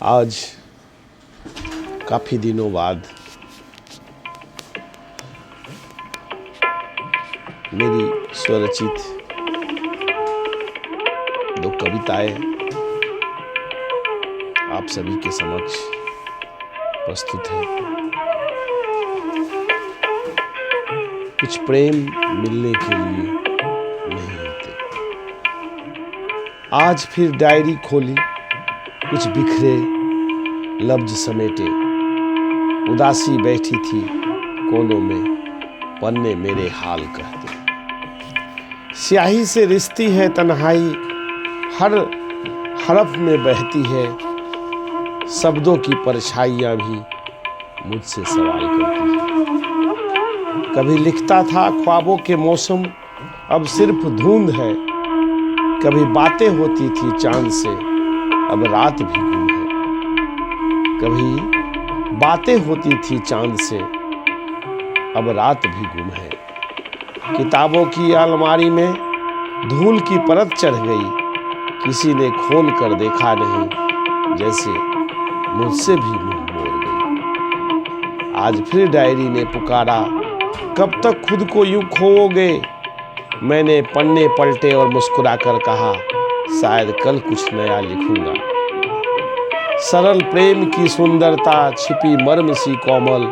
आज काफ़ी दिनों बाद मेरी स्वरचित दो कविताएं आप सभी के समक्ष प्रस्तुत है। कुछ प्रेम मिलने के लिए नहीं होते। आज फिर डायरी खोली, कुछ बिखरे लफ्ज समेटे, उदासी बैठी थी कोनों में, पन्ने मेरे हाल कहते। स्याही से रिश्ती है तन्हाई, हर हरफ में बहती है, शब्दों की परछाइयां भी मुझसे सवाल करती है। कभी लिखता था ख्वाबों के मौसम, अब सिर्फ धुंध है। कभी बातें होती थी चांद से, अब रात भी गुम है। कभी बातें होती थी चांद से, अब रात भी गुम है। किताबों की अलमारी में धूल की परत चढ़ गई, किसी ने खोल कर देखा नहीं, जैसे मुझसे भी मुंह मोड़ गई। आज फिर डायरी ने पुकारा, कब तक खुद को यूं खोओगे। मैंने पन्ने पलटे और मुस्कुराकर कहा, शायद कल कुछ नया लिखूंगा। सरल प्रेम की सुंदरता, छिपी मर्म सी कोमल,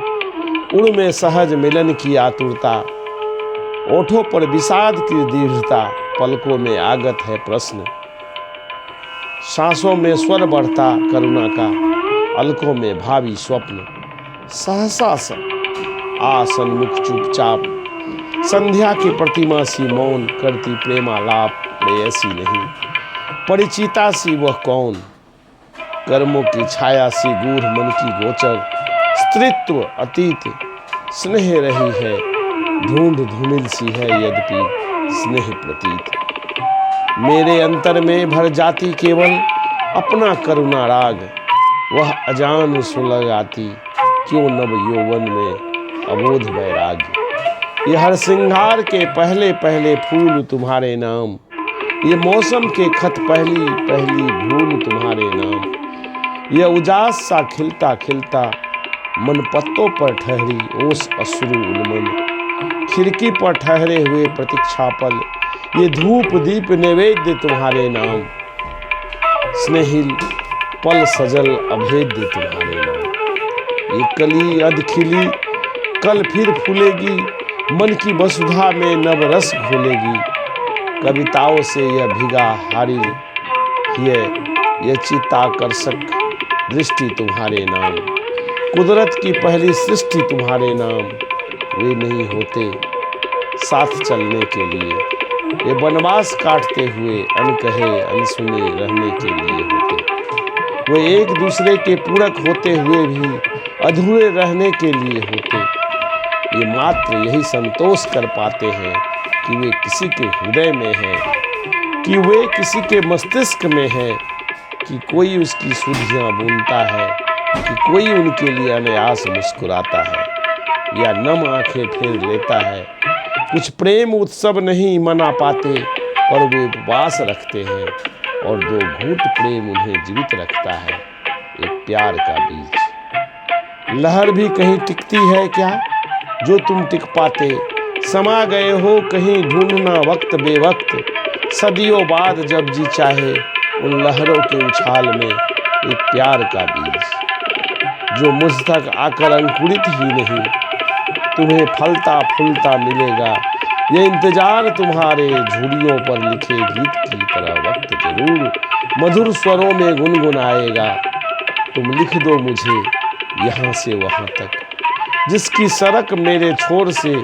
उड़ में सहज मिलन की आतुरता, ओठों पर विषाद की दृढ़ता, पलकों में आगत है प्रश्न, सांसों में स्वर बढ़ता करुणा का, अलकों में भावी स्वप्न। सहसा सा आ सन्मुख चुपचाप, संध्या की प्रतिमा सी मौन, करती प्रेमालाप प्रेयसी नहीं, परिचिता सी वह कौन। कर्मों की छाया सी गूढ़ मन की गोचर, स्त्रीत्व अतीत स्नेह रही है, ढूंढ धूमिल सी है यद्यपि स्नेह प्रतीत। मेरे अंतर में भर जाती केवल अपना करुणा राग, वह अजान सुलगाती क्यों नव यौवन में अबोध वैराग्य। ये हर श्रृंगार के पहले पहले फूल तुम्हारे नाम, ये मौसम के खत पहली पहली भूल तुम्हारे नाम। यह उजास सा खिलता खिलता मन पत्तों पर ठहरी ओस अश्रु उन्मन, खिड़की पर ठहरे हुए प्रतीक्षा पल, ये धूप दीप नैवेद्य तुम्हारे नाम। स्नेहिल पल सजल अभेद्य तुम्हारे नाम। ये कली अध खिली कल फिर फूलेगी, मन की वसुधा में नव रस घोलेगी। कविताओं से यह भिगा हारी ये चित्ताकर्षक दृष्टि तुम्हारे नाम। कुदरत की पहली सृष्टि तुम्हारे नाम। वे नहीं होते साथ चलने के लिए, ये वनवास काटते हुए अनकहे अनसुने रहने के लिए होते। वे एक दूसरे के पूरक होते हुए भी अधूरे रहने के लिए होते। ये मात्र यही संतोष कर पाते हैं कि वे किसी के हृदय में है, कि वे किसी के मस्तिष्क में है, कि कोई उसकी सुधियां बुनता है, कि कोई उनके लिए अनायास मुस्कुराता है या नम आंखें फेर लेता है। कुछ प्रेम उत्सव नहीं मना पाते, पर वे उपवास रखते हैं और दो घूंट प्रेम उन्हें जीवित रखता है, एक प्यार का बीज। लहर भी कहीं टिकती है क्या जो तुम टिक पाते, समा गए हो कहीं ढूंढना वक्त बेवक्त। सदियों बाद जब जी चाहे उन लहरों के उछाल में एक प्यार का बीज, जो मुझ तक आकर अंकुरित ही नहीं, तुम्हें फलता फूलता मिलेगा। ये इंतजार तुम्हारे झुड़ियों पर लिखे गीत की तरह वक्त जरूर मधुर स्वरों में गुनगुनाएगा। तुम लिख दो मुझे यहाँ से वहाँ तक, जिसकी सड़क मेरे छोर से